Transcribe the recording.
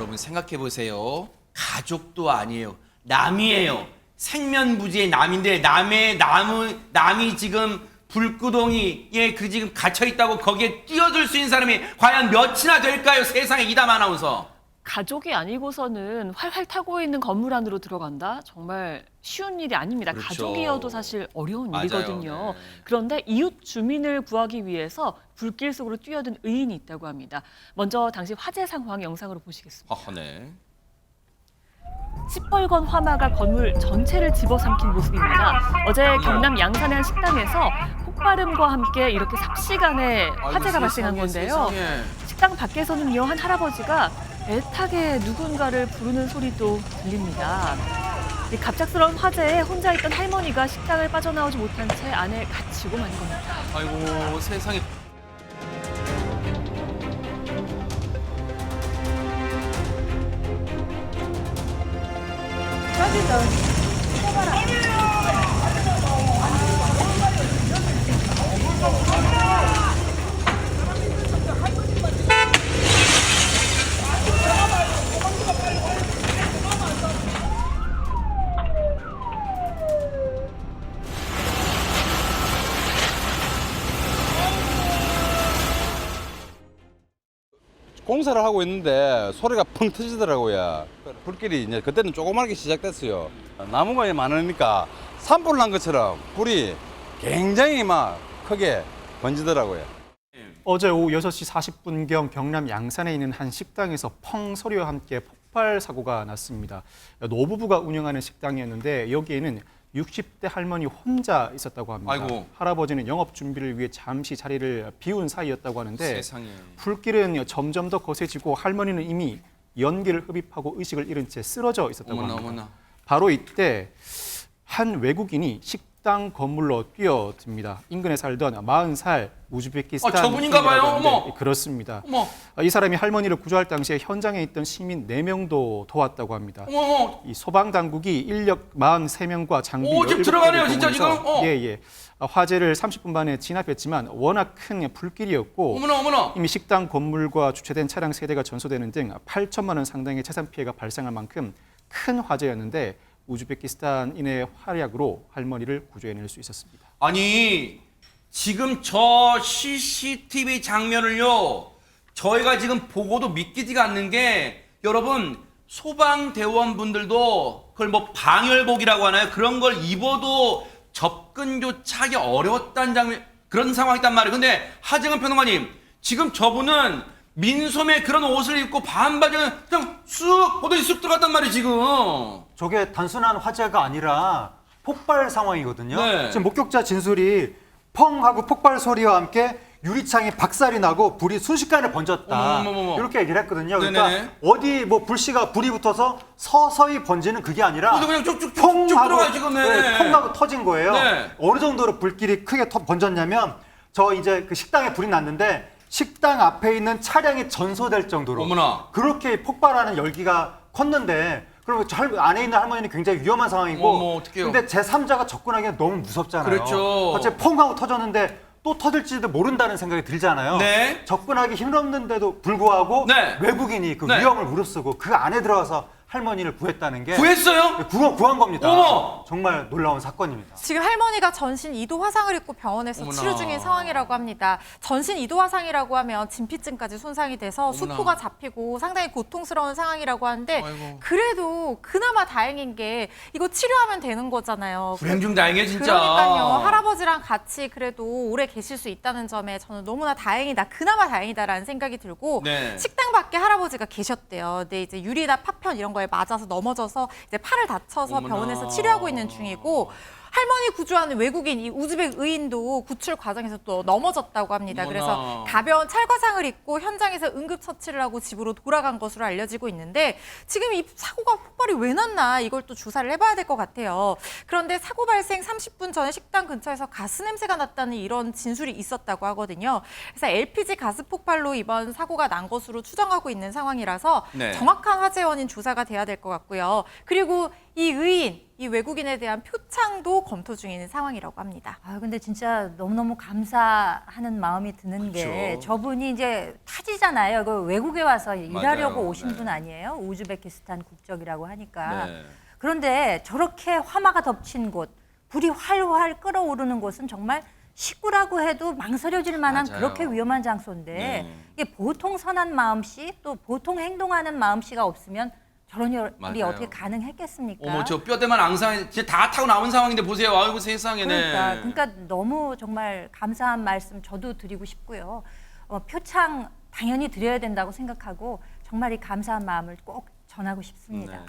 여러분 생각해 보세요. 가족도 아니에요. 남이에요. 생면부지의 남인데 남이 지금 불구덩이에 그 지금 갇혀 있다고 거기에 뛰어들 수 있는 사람이 과연 몇이나 될까요? 세상에 이담 아나운서. 가족이 아니고서는 활활 타고 있는 건물 안으로 들어간다? 정말 쉬운 일이 아닙니다. 그렇죠. 가족이어도 사실 어려운 맞아요. 일이거든요. 네. 그런데 이웃 주민을 구하기 위해서 불길 속으로 뛰어든 의인이 있다고 합니다. 먼저 당시 화재 상황 영상으로 보시겠습니다. 네. 시뻘건 화마가 건물 전체를 집어삼킨 모습입니다. 어제 경남 양산의 한 식당에서 폭발음과 함께 이렇게 삽시간에 화재가 발생한 건데요. 세상에. 식당 밖에서는요, 한 할아버지가 애타게 누군가를 부르는 소리도 들립니다. 이 갑작스러운 화재에 혼자 있던 할머니가 식당을 빠져나오지 못한 채 안에 갇히고 만 겁니다. 아이고 세상에. 공사를 하고 있는데 소리가 펑 터지더라고요. 불길이 이제 그때는 조그맣게 시작됐어요. 나무가 많으니까 산불 난 것처럼 불이 굉장히 막 크게 번지더라고요. 어제 오후 6시 40분경 경남 양산에 있는 한 식당에서 펑 소리와 함께 폭발 사고가 났습니다. 노부부가 운영하는 식당이었는데 여기에는 60대 할머니 혼자 있었다고 합니다. 아이고. 할아버지는 영업 준비를 위해 잠시 자리를 비운 사이였다고 하는데 세상에. 불길은 점점 더 거세지고 할머니는 이미 연기를 흡입하고 의식을 잃은 채 쓰러져 있었다고 어머나 합니다. 어머나. 바로 이때 한 외국인이 식당 건물로 뛰어듭니다. 인근에 살던 40살 우즈베키스탄 저분인가 봐요. 분이라고 하는데 어머. 그렇습니다. 어머. 이 사람이 할머니를 구조할 당시에 현장에 있던 시민 4명도 도왔다고 합니다. 어머. 이 소방당국이 인력 43명과 장비 오, 지금 17개를 들어가네요, 진짜 동원해서 지금. 예. 화재를 30분 만에 진압했지만 워낙 큰 불길이었고 어머나 어머나. 이미 식당 건물과 주차된 차량 세대가 전소되는 등 8천만 원 상당의 재산 피해가 발생할 만큼 큰 화재였는데 우즈베키스탄인의 활약으로 할머니를 구조해낼 수 있었습니다. 아니 지금 저 CCTV 장면을요 저희가 지금 보고도 믿기지가 않는 게 여러분 소방대원분들도 그걸 뭐 방열복이라고 하나요? 그런 걸 입어도 접근조차 하기 어려웠다는 장면 그런 상황이었단 말이에요. 근데 하정은 평론가님 지금 저분은 민소매 그런 옷을 입고 반바지는 그냥 쑥 보더니 쑥 들어갔단 말이에요 지금. 저게 단순한 화재가 아니라 폭발 상황이거든요. 네. 지금 목격자 진술이 펑 하고 폭발 소리와 함께 유리창이 박살이 나고 불이 순식간에 번졌다. 어머머머. 이렇게 얘기를 했거든요. 네네네. 그러니까 어디 뭐 불씨가 불이 붙어서 서서히 번지는 그게 아니라 그냥 쭉쭉쭉 펑 하고 들어가요 지금. 네. 펑 하고 터진 거예요. 네. 어느 정도로 불길이 크게 번졌냐면 저 이제 그 식당에 불이 났는데 식당 앞에 있는 차량이 전소될 정도로 어머나. 그렇게 폭발하는 열기가 컸는데 그럼 안에 있는 할머니는 굉장히 위험한 상황이고 어머, 어떡해요. 근데 제3자가 접근하기엔 너무 무섭잖아요. 그렇죠. 갑자기 펑 하고 터졌는데 또 터질지도 모른다는 생각이 들잖아요. 네. 접근하기 힘없는데도 불구하고 네. 외국인이 그 네. 위험을 무릅쓰고 그 안에 들어가서 할머니를 구했다는 게 구했어요? 구한 겁니다. 어머! 정말 놀라운 사건입니다. 지금 할머니가 전신 2도 화상을 입고 병원에서 어머나. 치료 중인 상황이라고 합니다. 전신 2도 화상이라고 하면 진피증까지 손상이 돼서 어머나. 수포가 잡히고 상당히 고통스러운 상황이라고 하는데 아이고. 그래도 그나마 다행인 게 이거 치료하면 되는 거잖아요. 불행 중 다행이에요 진짜. 그러니까요. 할아버지랑 같이 그래도 오래 계실 수 있다는 점에 저는 너무나 다행이다. 그나마 다행이다라는 생각이 들고 네. 식당 밖에 할아버지가 계셨대요. 근데 이제 유리나 파편 이런 거에 맞아서 넘어져서 이제 팔을 다쳐서 어머나. 병원에서 치료하고 있는 중이고 할머니 구조하는 외국인 이 우즈벡 의인도 구출 과정에서 또 넘어졌다고 합니다. 어머나. 그래서 가벼운 찰과상을 입고 현장에서 응급처치를 하고 집으로 돌아간 것으로 알려지고 있는데 지금 이 사고가 폭발이 왜 났나 이걸 또 조사를 해봐야 될 것 같아요. 그런데 사고 발생 30분 전에 식당 근처에서 가스 냄새가 났다는 이런 진술이 있었다고 하거든요. 그래서 LPG 가스 폭발로 이번 사고가 난 것으로 추정하고 있는 상황이라서 네. 정확한 화재 원인 조사가 돼야 될 것 같고요. 그리고 이 의인 이 외국인에 대한 표창도 검토 중인 상황이라고 합니다. 아, 근데 진짜 너무너무 감사하는 마음이 드는 게 그렇죠. 저분이 이제 타지잖아요. 그 외국에 와서 일하려고 맞아요. 오신 네. 분 아니에요? 우즈베키스탄 국적이라고 하니까. 네. 그런데 저렇게 화마가 덮친 곳, 불이 활활 끓어오르는 곳은 정말 식구라고 해도 망설여질 만한 맞아요. 그렇게 위험한 장소인데 네. 이게 보통 선한 마음씨 또 보통 행동하는 마음씨가 없으면 저런 일이 맞아요. 어떻게 가능했겠습니까? 어머 저 뼈대만 앙상 진짜 다 타고 나온 상황인데 보세요. 아이고 세상에네. 그러니까 너무 정말 감사한 말씀 저도 드리고 싶고요. 표창 당연히 드려야 된다고 생각하고 정말 이 감사한 마음을 꼭 전하고 싶습니다. 네.